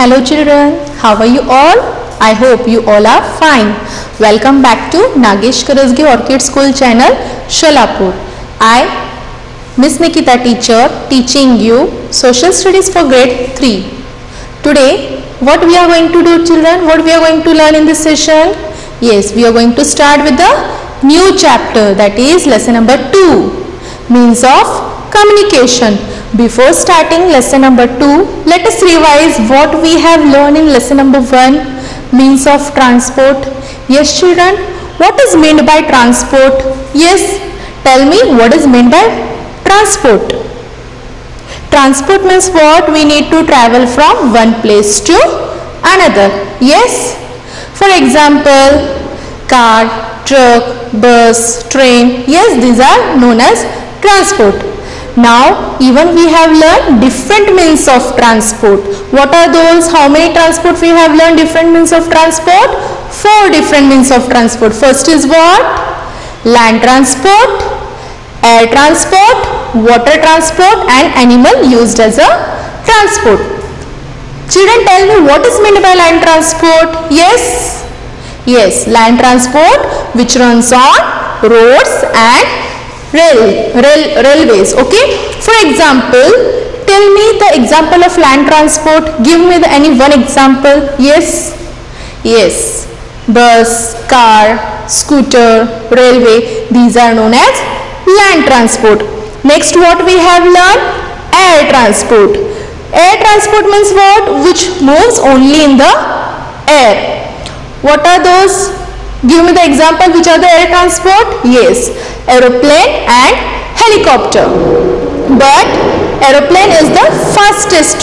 Hello children, how are you all? I hope you all are fine. Welcome back to Nagesh Karasge Orchid School channel, Sholapur. I, Miss Nikita teacher, teaching you Social Studies for grade 3. Today, what we are going to do children? What we are going to learn in this session? Yes, we are going to start with the new chapter, that is lesson number 2, Means of Communication. Before starting lesson number 2, let us revise what we have learned in lesson number 1, means of transport. Yes children, what is meant by transport? Yes, tell me what is meant by transport. Transport means what? We need to travel from one place to another. Yes, for example, car, truck, bus, train. Yes, these are known as transport. Now, even we have learned different means of transport. What are those? How many transport we have learned? Different means of transport? 4 different means of transport. First is what? Land transport, air transport, water transport and animal used as a transport. Children, tell me what is meant by land transport? Yes? Yes, land transport which runs on roads and railways. Okay, for example, tell me the example of land transport. Give me any one example. Yes, bus, car, scooter, railway, these are known as land transport. Next, what we have learned? Air transport. Air transport means what? Which moves only in the air. What are those? Give me the example. Which are the air transport? Yes, aeroplane and helicopter. But aeroplane is the fastest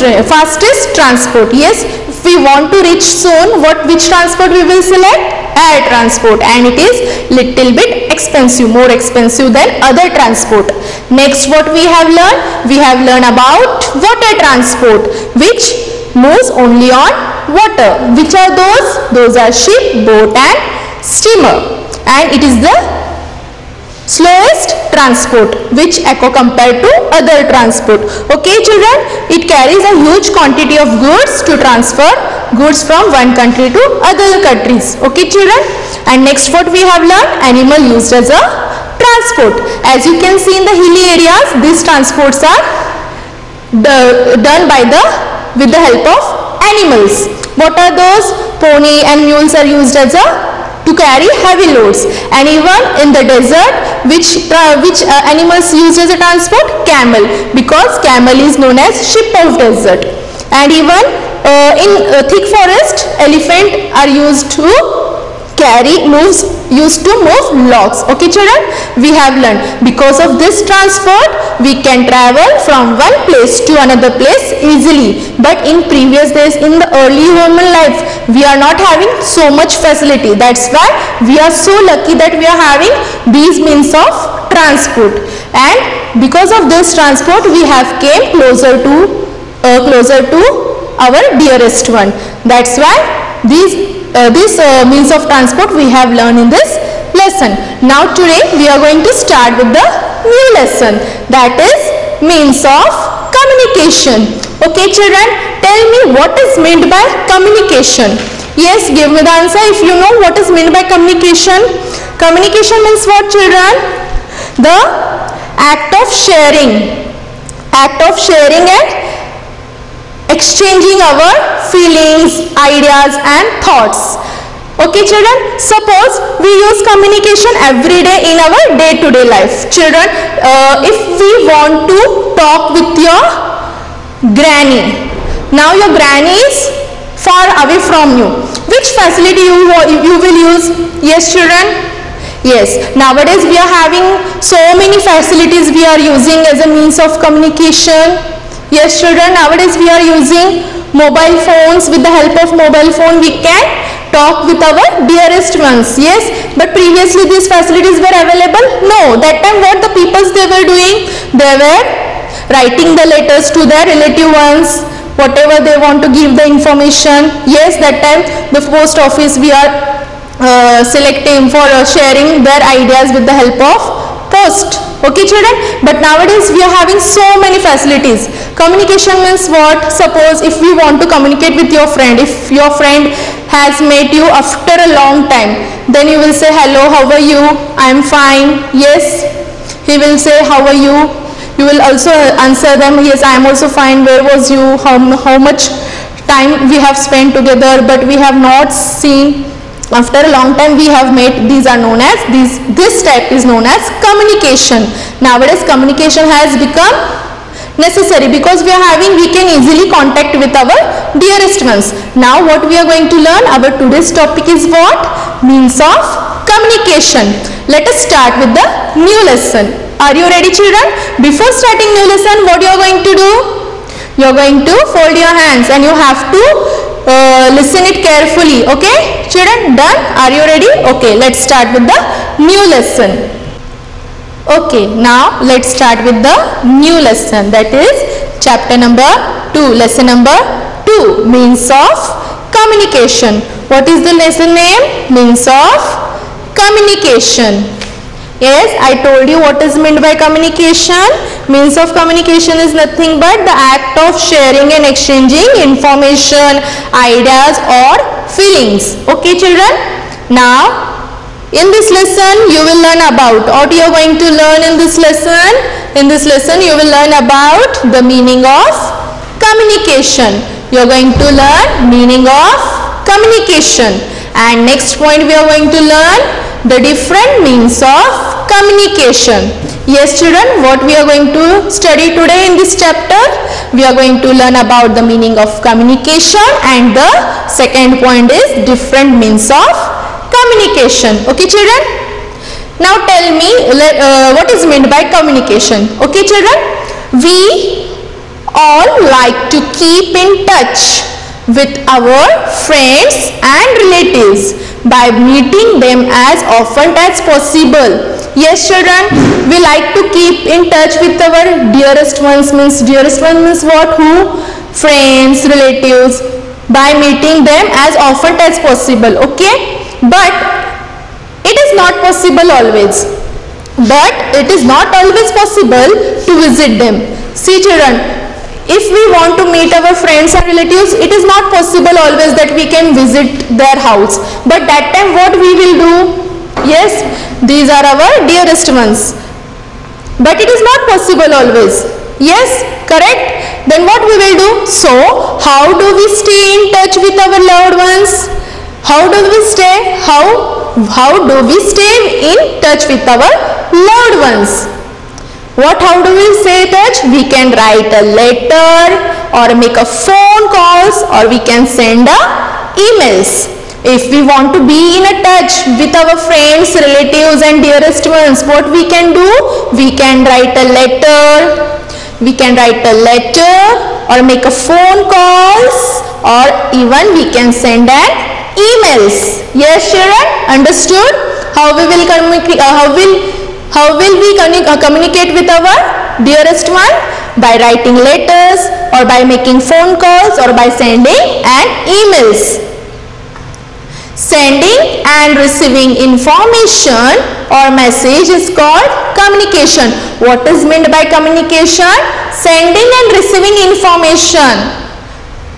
transport. Yes, if we want to reach soon, which transport we will select? Air transport, and it is little bit expensive, more expensive than other transport. Next, what we have learned? We have learned about water transport, which moves only on water. Which are those? Those are ship, boat and steamer, and it is the slowest transport which compared to other transport. Okay children, it carries a huge quantity of goods to transfer goods from one country to other countries. Okay children, and next what we have learned? Animal used as a transport. As you can see in the hilly areas, these transports are done with the help of animals. What are those? Pony and mules are used as to carry heavy loads, and even in the desert, which animals used as a transport? Camel, because camel is known as ship of desert. And even in thick forest, elephant are used to move logs. Okay children, we have learned because of this transport we can travel from one place to another place easily. But in previous days, in the early human life, we are not having so much facility. That's why we are so lucky that we are having these means of transport, and because of this transport we have came closer to our dearest one. That's why this means of transport we have learned in this lesson. Now today we are going to start with the new lesson, that is means of communication. Okay children, tell me what is meant by communication. Yes, give me the answer if you know what is meant by communication. Communication means what children? The act of sharing and exchanging our feelings, ideas and thoughts. Okay children, suppose we use communication every day in our day-to-day life. Children, if we want to talk with your granny, now your granny is far away from you, which facility you will use? Yes children? Yes, nowadays we are having so many facilities we are using as a means of communication. Yes children, nowadays we are using mobile phones. With the help of mobile phone we can talk with our dearest ones. Yes, but previously these facilities were available? No, that time what the peoples they were doing? They were writing the letters to their relative ones, whatever they want to give the information. Yes, that time the post office we are selecting for sharing their ideas with the help of post. Okay children, but nowadays we are having so many facilities. Communication means what? Suppose if we want to communicate with your friend, if your friend has met you after a long time, then you will say hello, how are you? I am fine. Yes, he will say how are you? You will also answer them, yes, I am also fine. Where was you? How much time we have spent together, but we have not seen. After a long time we have met. These are known as, this type is known as communication. Nowadays communication has become necessary because we can easily contact with our dearest ones. Now what we are going to learn, our today's topic is what? Means of communication. Let us start with the new lesson. Are you ready children? Before starting new lesson, what you are going to do? You are going to fold your hands and you have to listen it carefully. Okay children, done? Are you ready? Okay, let's start with the new lesson. Okay, now let's start with the new lesson, that is chapter number 2, lesson number 2, means of communication. What is the lesson name? Means of communication. Yes, I told you what is meant by communication. Means of communication is nothing but the act of sharing and exchanging information, ideas or feelings. Okay children, now in this lesson you will learn about, what you are going to learn in this lesson? In this lesson you will learn about the meaning of communication. You are going to learn meaning of communication, and next point we are going to learn the different means of communication. Yes children, what we are going to study today in this chapter? We are going to learn about the meaning of communication, and the second point is different means of communication. Okay children, now tell me what is meant by communication. Okay children, we all like to keep in touch with our friends and relatives by meeting them as often as possible. Yes children, we like to keep in touch with our dearest ones. Means dearest ones means what? Who? Friends, relatives, by meeting them as often as possible. Okay, but it is not possible always. But it is not always possible to visit them. See children, if we want to meet our friends and relatives, it is not possible always that we can visit their house. But that time what we will do? Yes, these are our dearest ones. But it is not possible always. Yes, correct? Then what we will do? So, how do we stay in touch with our loved ones? How do we stay? How do we stay in touch with our loved ones? How do we stay in touch? We can write a letter or make a phone calls, or we can send emails. If we want to be in a touch with our friends, relatives and dearest ones, what we can do? We can write a letter. We can write a letter or make a phone calls, or even we can send an emails. Yes children, understood? How we will communicate? How will we communicate with our dearest one? By writing letters, or by making phone calls, or by sending an emails. Sending and receiving information or message is called communication. What is meant by communication? Sending and receiving information,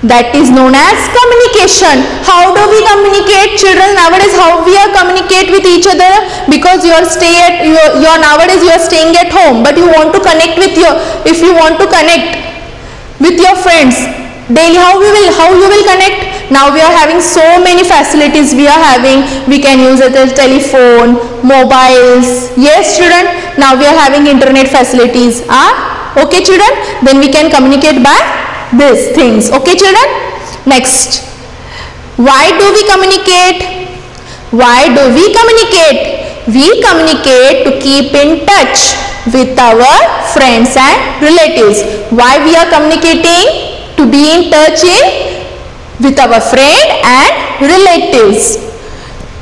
that is known as communication. How do we communicate children nowadays? How we are communicate with each other? Because you are nowadays you are staying at home, but you want to connect with if you want to connect with your friends daily, how you will connect? Now we are having so many facilities we are having. We can use it as telephone, mobiles. Yes children, now we are having internet facilities. Okay children, then we can communicate by these things. Okay children, next, why do we communicate? Why do we communicate? We communicate to keep in touch with our friends and relatives. Why we are communicating? To be in touch with our friend and relatives.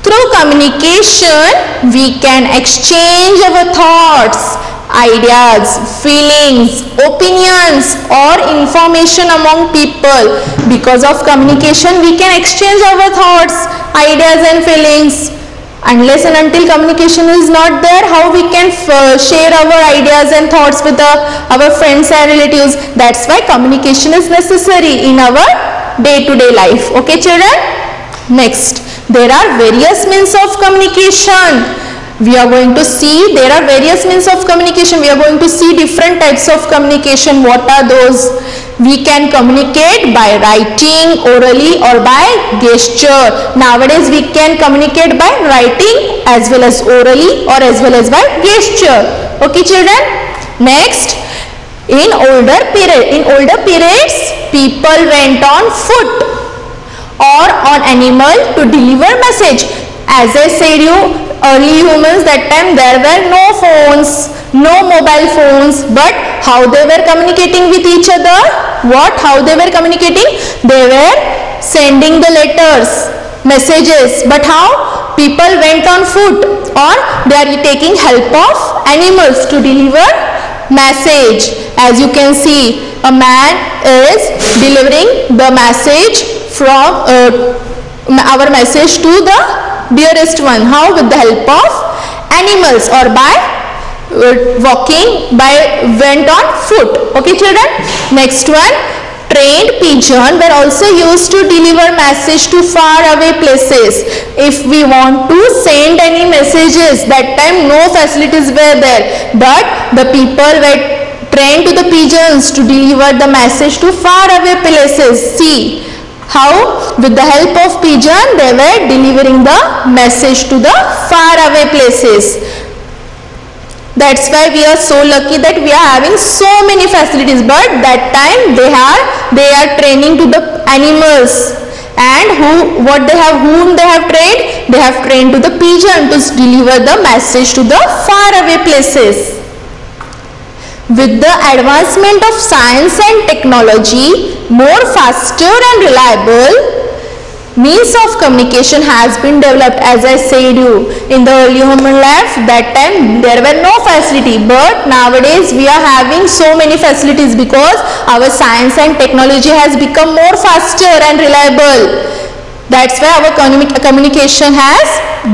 Through communication, we can exchange our thoughts, ideas, feelings, opinions or information among people. Because of communication, we can exchange our thoughts, ideas and feelings. Unless and until communication is not there, how we can share our ideas and thoughts with our friends and relatives? That's why communication is necessary in our day-to-day life. Okay, children? Next, there are various means of communication. We are going to see there are various means of communication. We are going to see different types of communication. What are those? We can communicate by writing, orally, or by gesture. Nowadays we can communicate by writing as well as orally or as well as by gesture. Okay, children? Next, in older periods people went on foot or on animal to deliver message. As I said you, early humans, that time there were no phones, no mobile phones, but how they were communicating with each other? How they were communicating? They were sending the letters, messages. But how? People went on foot or they are taking help of animals to deliver message. As you can see, a man is delivering the message from our message to the dearest one. How? With the help of animals or by went on foot. Okay, children? Next one, trained pigeon were also used to deliver message to far away places. If we want to send any messages, that time no facilities were there, but the people were trained to the pigeons to deliver the message to far away places. See how with the help of pigeon they were delivering the message to the far away places. That's why we are so lucky that we are having so many facilities, but that time they are training to the animals. And whom they have trained? They have trained to the pigeon to deliver the message to the far away places. With the advancement of science and technology, more faster and reliable means of communication has been developed. As I said you, in the early human life, that time there were no facility, but nowadays we are having so many facilities because our science and technology has become more faster and reliable. That's why our communication has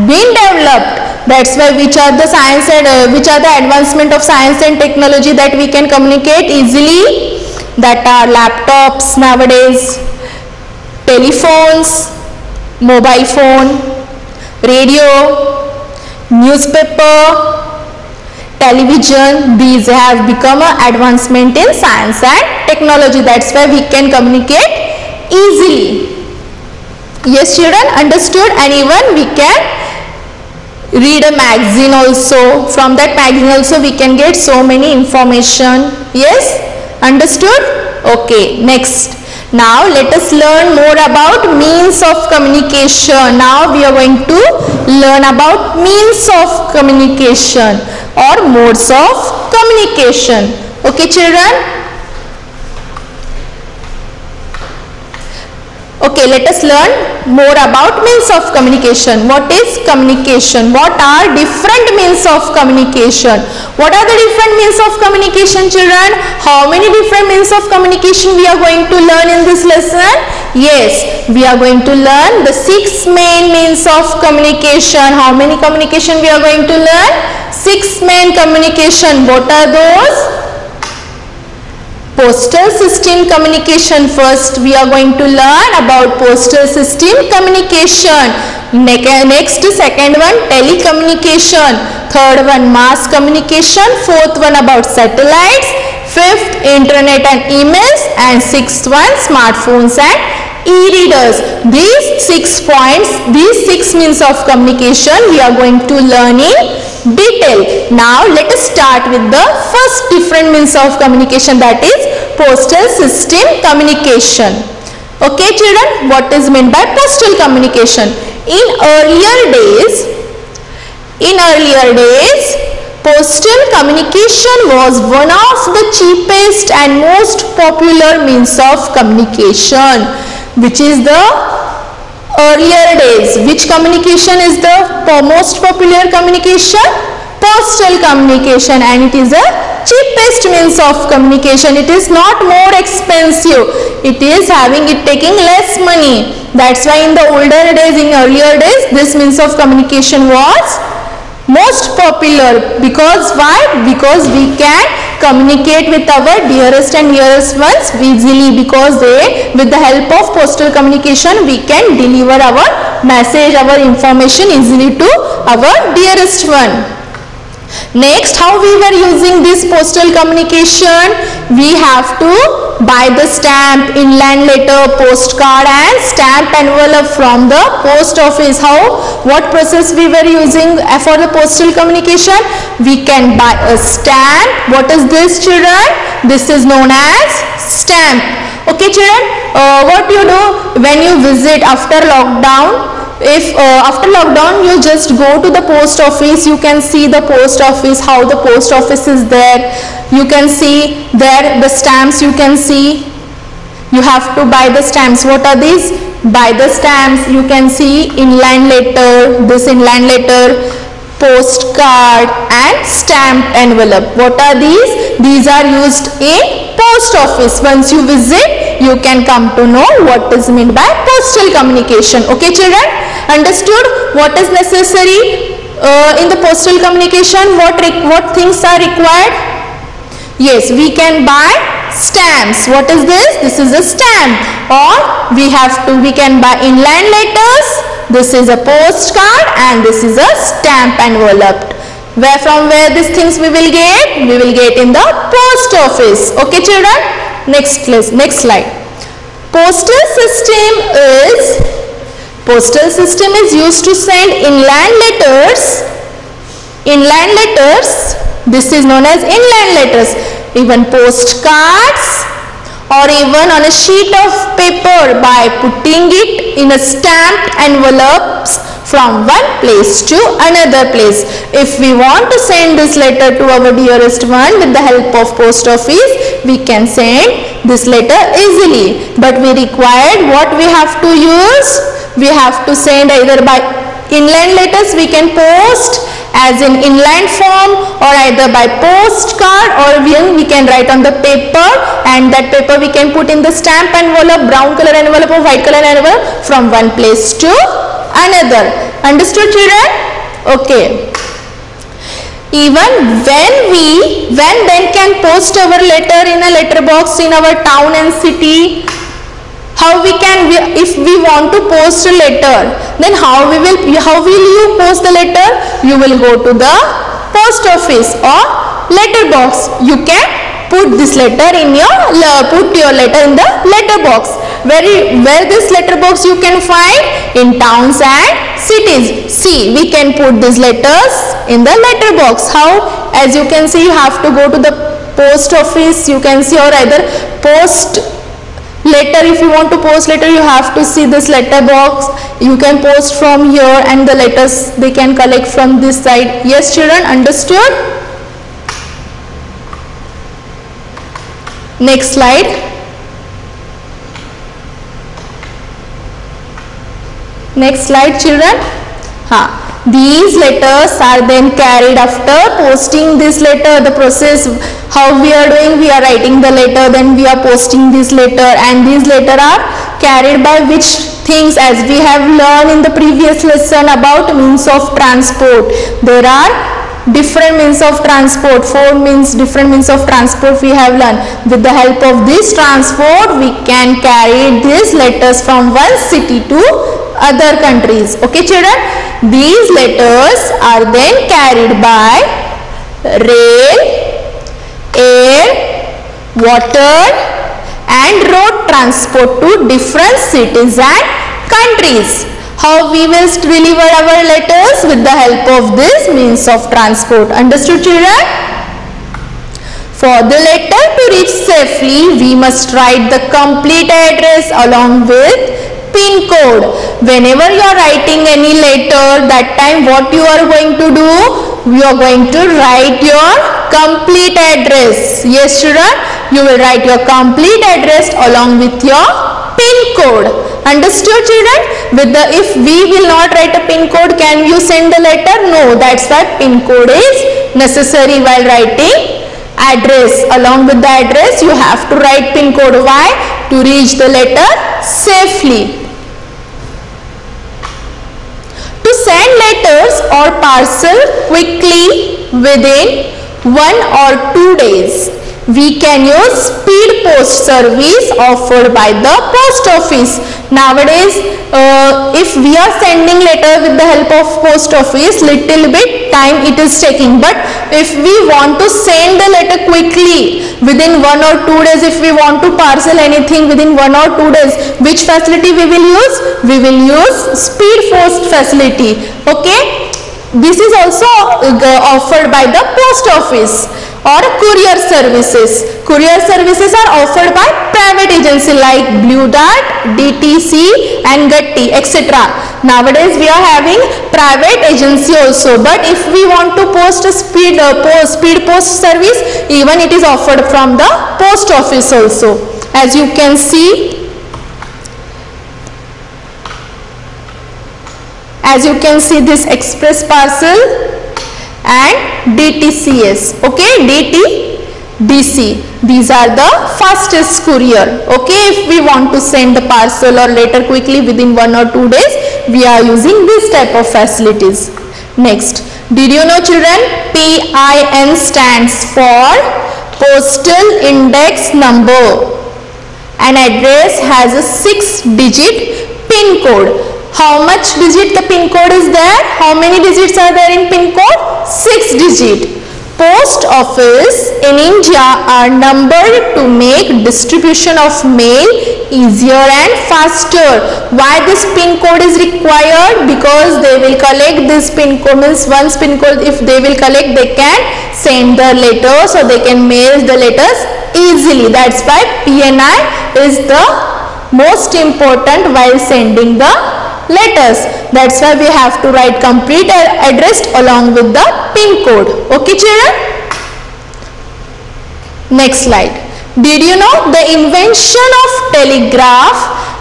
been developed. That's why which are the advancement of science and technology that we can communicate easily? That are laptops nowadays, telephones, mobile phone, radio, newspaper, television. These have become an advancement in science and technology. That's why we can communicate easily. Yes, children, understood? And even we can read a magazine also. From that magazine also we can get so many information. Yes, understood? Okay, next. Now let us learn more about means of communication. Now we are going to learn about means of communication or modes of communication. Okay, children? Okay, let us learn more about means of communication. What is communication? What are different means of communication? What are the different means of communication, children? How many different means of communication we are going to learn in this lesson? Yes, we are going to learn the 6 main means of communication. How many communication we are going to learn? 6 main communication. What are those? Postal system communication. First we are going to learn about postal system communication. Next, second one, telecommunication. Third one, mass communication. Fourth one, about satellites. Fifth, internet and emails. And sixth one, smartphones and e-readers. These 6 points, these 6 means of communication we are going to learn in detail. Now let us start with the first different means of communication, that is postal system communication. Okay, children, what is meant by postal communication? In earlier days, postal communication was one of the cheapest and most popular means of communication. Which is the earlier days? Which communication is the most popular communication? Postal communication, and it is a cheapest means of communication. It is not more expensive. It is taking less money. That's why in the older days, in earlier days, this means of communication was most popular. Because why? Because we can communicate with our dearest and nearest ones easily, because with the help of postal communication we can deliver our message, our information easily to our dearest one. Next, how we were using this postal communication? We have to buy the stamp, inland letter, postcard and stamp envelope from the post office. What process we were using for the postal communication? We can buy a stamp. What is this, children? This is known as stamp. Okay, children, what you do when you visit after lockdown? If after lockdown you just go to the post office, you can see the post office, how the post office is there. You can see there the stamps, you can see. You have to buy the stamps. What are these? Buy the stamps. You can see inland letter, this inland letter, postcard and stamp envelope. What are these? These are used in post office. Once you visit, you can come to know what is meant by postal communication. Okay, children? Understood? What is necessary in the postal communication? What things are required? Yes, we can buy stamps. What is this? This is a stamp. Or we can buy inland letters. This is a postcard and this is a stamp envelope. From where these things we will get? We will get in the post office. Okay, children? Next slide. Postal system is used to send inland letters. This is known as inland letters. Even postcards, or even on a sheet of paper by putting it in a stamped envelopes from one place to another place. If we want to send this letter to our dearest one with the help of post office, we can send this letter easily. But we required what we have to use? We have to send either by inland letters, we can post as in inland form, or either by postcard, or we can write on the paper, and that paper we can put in the stamp envelope, brown color envelope or white color envelope, from one place to another. Understood, children? Okay. Even when can post our letter in a letter box in our town and city? If we want to post a letter, then how will you post the letter? You will go to the post office or letter box. You can put this letter in put your letter in the letter box. Where this letter box you can find? In towns and cities. See, we can put these letters in the letter box. How? As you can see, you have to go to the post office. You can see, or either post letter. If you want to post letter, you have to see this letter box. You can post from here, and the letters they can collect from this side. Yes, children, understood? Next slide. Next slide, children. These letters are then carried after posting this letter. The process how we are doing, we are writing the letter, then we are posting this letter, and these letters are carried by which things? As we have learned in the previous lesson about means of transport, there are different means of transport. Different means of transport we have learned. With the help of this transport, we can carry these letters from one city to other countries. Okay, children? These letters are then carried by rail, air, water and road transport to different cities and countries. How we will deliver our letters? With the help of this means of transport. Understood, children? For the letter to reach safely, we must write the complete address along with PIN code. Whenever you are writing any letter, that time what you are going to do? You are going to write your complete address. Yes, children, you will write your complete address along with your PIN code. Understood, children? If we will not write a PIN code, can you send the letter? No, that's why PIN code is necessary while writing address. Along with the address you have to write pin code. Why? To reach the letter safely. To send letters or parcel quickly within 1 or 2 days, we can use speed post service offered by the post office. Nowadays, if we are sending letter with the help of post office, little bit time it is taking. But if we want to send the letter quickly within 1 or 2 days, if we want to parcel anything within 1 or 2 days, which facility we will use? We will use speed post facility. Okay. This is also offered by the post office or courier services. Courier services are offered by private agency like Blue Dart, DTC and Gatti, etc. Nowadays we are having private agency also, but if we want to post a speed post service, even it is offered from the post office also. As you can see, this express parcel and DTCS, okay, DTDC, these are the fastest courier. Okay, if we want to send the parcel or letter quickly within 1 or 2 days, we are using this type of facilities. Next, did you know children, PIN stands for postal index number. An address has a 6-digit PIN code. How much digit the PIN code is there? How many digits are there in PIN code? 6 digit. Post office in India are numbered to make distribution of mail easier and faster. Why this PIN code is required? Because they will collect this PIN code, means once PIN code if they will collect, they can send the letters or they can mail the letters easily. That's why PNI is the most important while sending the letters. That's why we have to write complete address along with the PIN code. Okay children? Next slide. Did you know the invention of telegraph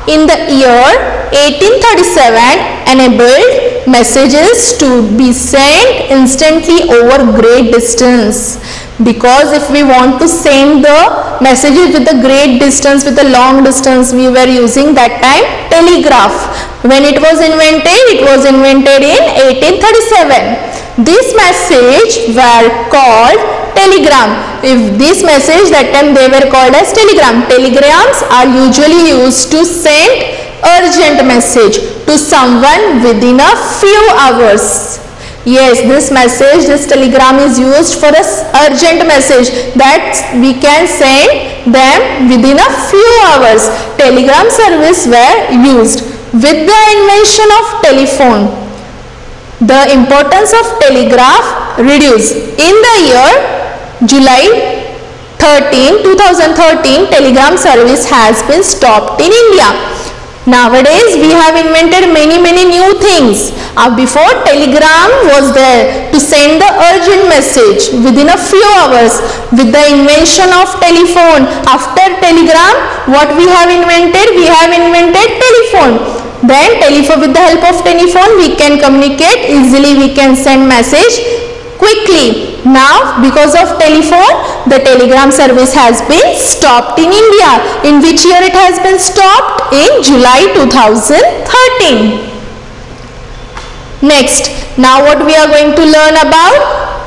in the year 1837 enabled messages to be sent instantly over great distance? Because if we want to send the messages with a great distance, with a long distance, we were using that time telegraph. When it was invented in 1837. This message were called telegram. If this message, that time they were called as telegram. Telegrams are usually used to send urgent message to someone within a few hours. Yes, this message, this telegram is used for a urgent message that we can send them within a few hours. Telegram service were used. With the invention of telephone, the importance of telegraph reduced. In the year July 2013, telegram service has been stopped in India. Nowadays we have invented many new things. Before, telegram was there to send the urgent message within a few hours. With the invention of telephone, after telegram, what we have invented? We have invented telephone. Then with the help of telephone we can communicate easily, we can send message quickly. Now because of telephone, the telegram service has been stopped in India. In which year it has been stopped? In July 2013. Next, now what we are going to learn about?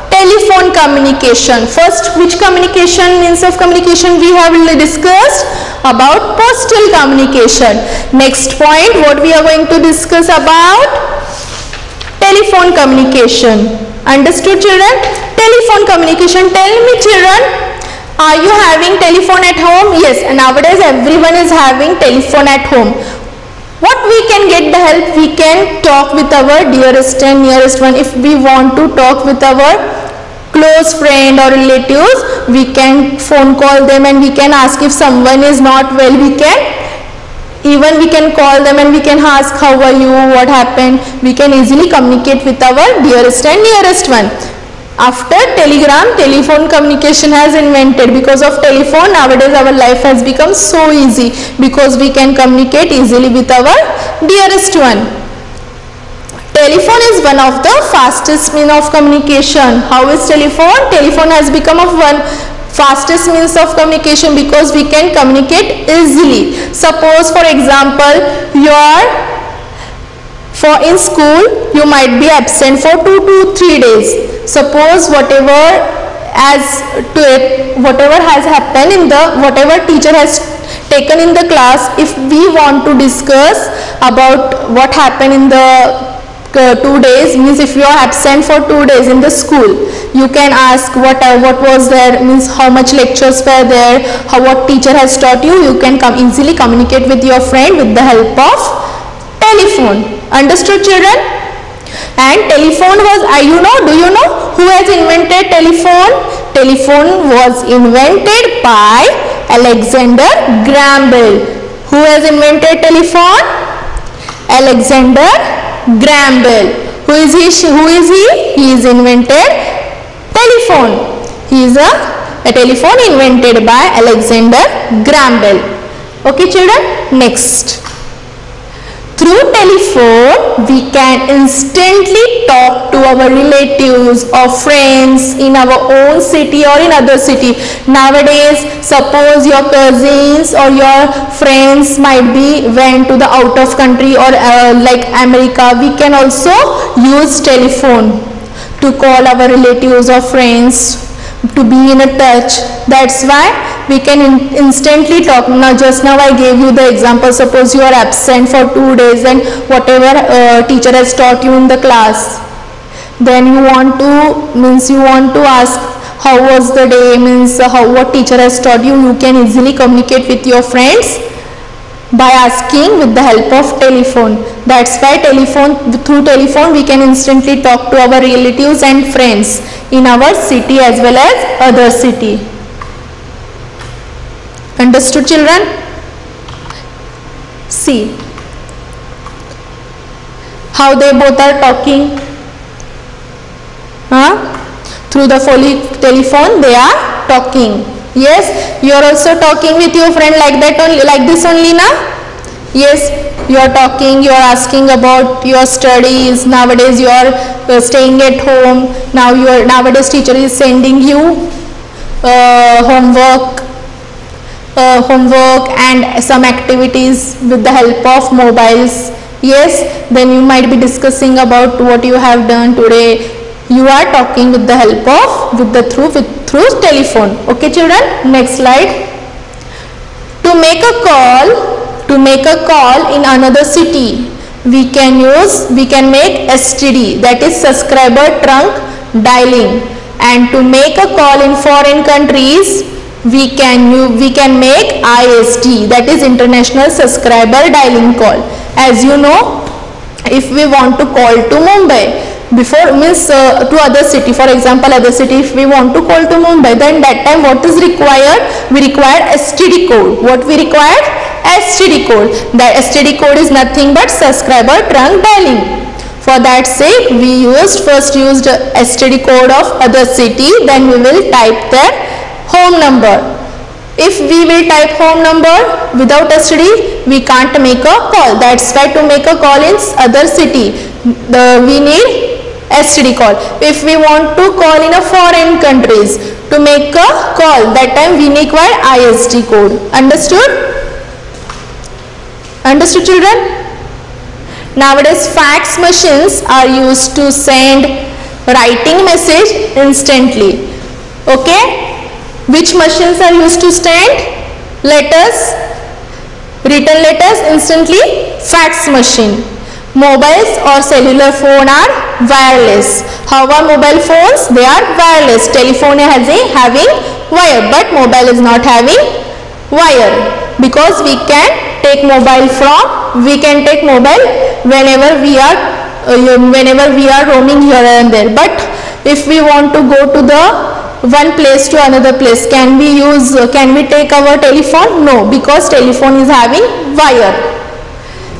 Telephone communication. First, which communication, means of communication we have discussed? About postal communication. Next point, what we are going to discuss about? Telephone communication. Understood children? Telephone communication. Tell me children, are you having telephone at home? Yes, nowadays everyone is having telephone at home. What we can get the help? We can talk with our dearest and nearest one. If we want to talk with our close friend or relatives, we can phone call them and we can ask if someone is not well. We can call them and we can ask how are you, what happened. We can easily communicate with our dearest and nearest one. After telegram, telephone communication has invented. Because of telephone, nowadays our life has become so easy because we can communicate easily with our dearest one. Telephone is one of the fastest means of communication. How is telephone? Telephone has become fastest means of communication because we can communicate easily. Suppose for example in school you might be absent for 2 to 3 days. Suppose whatever has happened in the whatever teacher has taken in the class, if we want to discuss about what happened in the 2 days, means if you are absent for 2 days in the school, you can ask what was there, means how much lectures were there, what teacher has taught you. You can easily communicate with your friend with the help of telephone. Understood, children? And telephone was, do you know who has invented telephone? Telephone was invented by Alexander Graham Bell. Who has invented telephone? Alexander Graham Bell. Who is he? He is invented telephone. He is a telephone invented by Alexander Graham Bell. Okay, children? Next. Through telephone, we can instantly talk to our relatives or friends in our own city or in other city. Nowadays, suppose your cousins or your friends might be went to the out of country or like America, we can also use telephone to call our relatives or friends, to be in a touch. That's why we can instantly talk. Just now I gave you the example. Suppose you are absent for 2 days and whatever teacher has taught you in the class, then you want to ask how was the day, means what teacher has taught you. You can easily communicate with your friends by asking with the help of telephone. That's why through telephone we can instantly talk to our relatives and friends in our city as well as other city. Understood, children? See how they both are talking. Through the telephone they are talking. Yes, you are also talking with your friend like that only, like this only, na? Yes, you are talking, you are asking about your studies. Nowadays you are staying at home. Nowadays teacher is sending you homework and some activities with the help of mobiles. Yes, then you might be discussing about what you have done today. You are talking with the help of through telephone. Okay, children? Next slide. To make a call in another city, we can make STD, that is subscriber trunk dialing, and to make a call in foreign countries, we can make ISD, that is international subscriber dialing call. As you know, if we want to call to Mumbai, to other city, for example other city, if we want to call to Mumbai, then that time what is required? We require STD code. What we required? STD code. The STD code is nothing but subscriber trunk dialing. For that sake, we first used STD code of other city, then we will type their home number. If we will type home number without STD, we can't make a call. That's why to make a call in other city, we need STD call. If we want to call in a foreign countries, to make a call, that time we require ISD code. Understood? Understood, children? Nowadays fax machines are used to send writing message instantly. Okay? Which machines are used to send letters, written letters instantly? Fax machine. Mobiles or cellular phone are wireless. How are mobile phones? They are wireless. Telephone having wire, but mobile is not having wire, because we can take mobile whenever we are roaming here and there. But if we want to go to the one place to another place, can we take our telephone? No, because telephone is having wire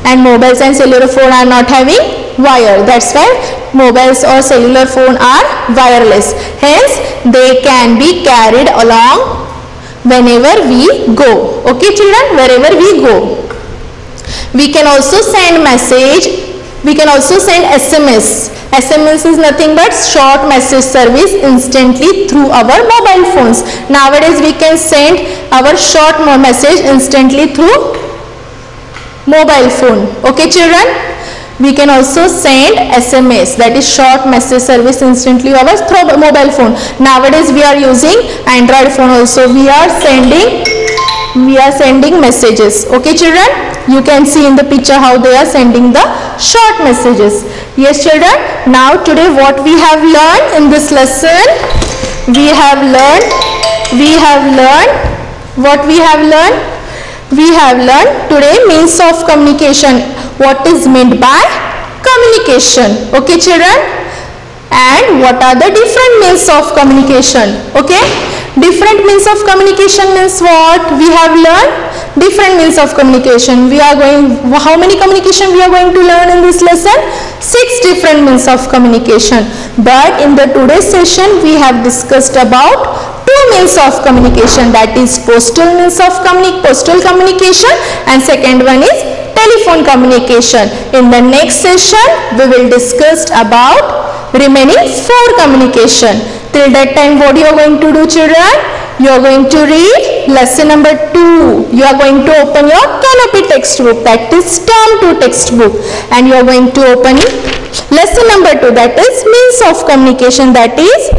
and mobiles and cellular phone are not having wire. That's why mobiles or cellular phone are wireless. Hence they can be carried along whenever we go. Okay, children? Wherever we go. We can also send message We can also send SMS. SMS is nothing but short message service instantly through our mobile phones. Nowadays we can send our short message instantly through mobile phone. Okay children, we can also send SMS, that is short message service instantly through mobile phone. Nowadays we are using Android phone also, we are sending messages. Okay children, you can see in the picture how they are sending the short messages. Yes children, now today what we have learned in this lesson, we have learned today means of communication, what is meant by communication. Okay children, and what are the different means of communication. Okay, different means of communication means what we have learned. Different means of communication, we are going, how many communication we are going to learn in this lesson? 6 different means of communication. But in the today's session we have discussed about 2 means of communication, that is postal communication and second one is telephone communication. In the next session we will discuss about remaining 4 communication. Till that time what you are going to do children? You are going to read lesson number 2. You are going to open your Canopy textbook, that is term 2 textbook, and you are going to open lesson number 2, that is means of communication, that is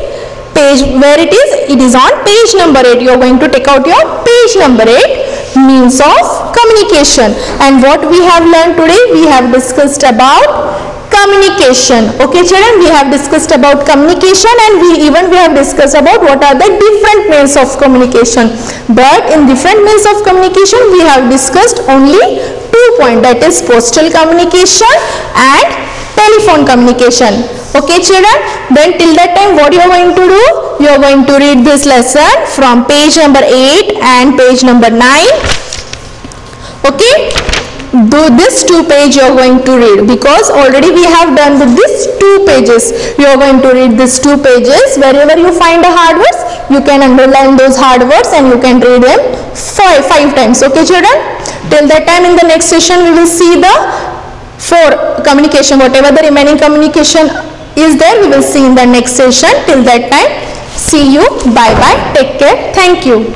page where it is on page number 8. You are going to take out your page number 8, means of communication. And what we have learned today, we have discussed about communication. Okay children, we have discussed about communication and we have discussed about what are the different means of communication. But in different means of communication we have discussed only 2 points, that is postal communication and telephone communication. Okay children, then till that time what you are going to do? You are going to read this lesson from page number 8 and page number 9. Okay, this 2 page you are going to read, because already we have done with these 2 pages. You are going to read these 2 pages. Wherever you find the hard words, you can underline those hard words and you can read them 5 times. Okay children, till that time in the next session we will see the 4 communication, whatever the remaining communication is there we will see in the next session. Till that time, see you, bye bye, take care, thank you.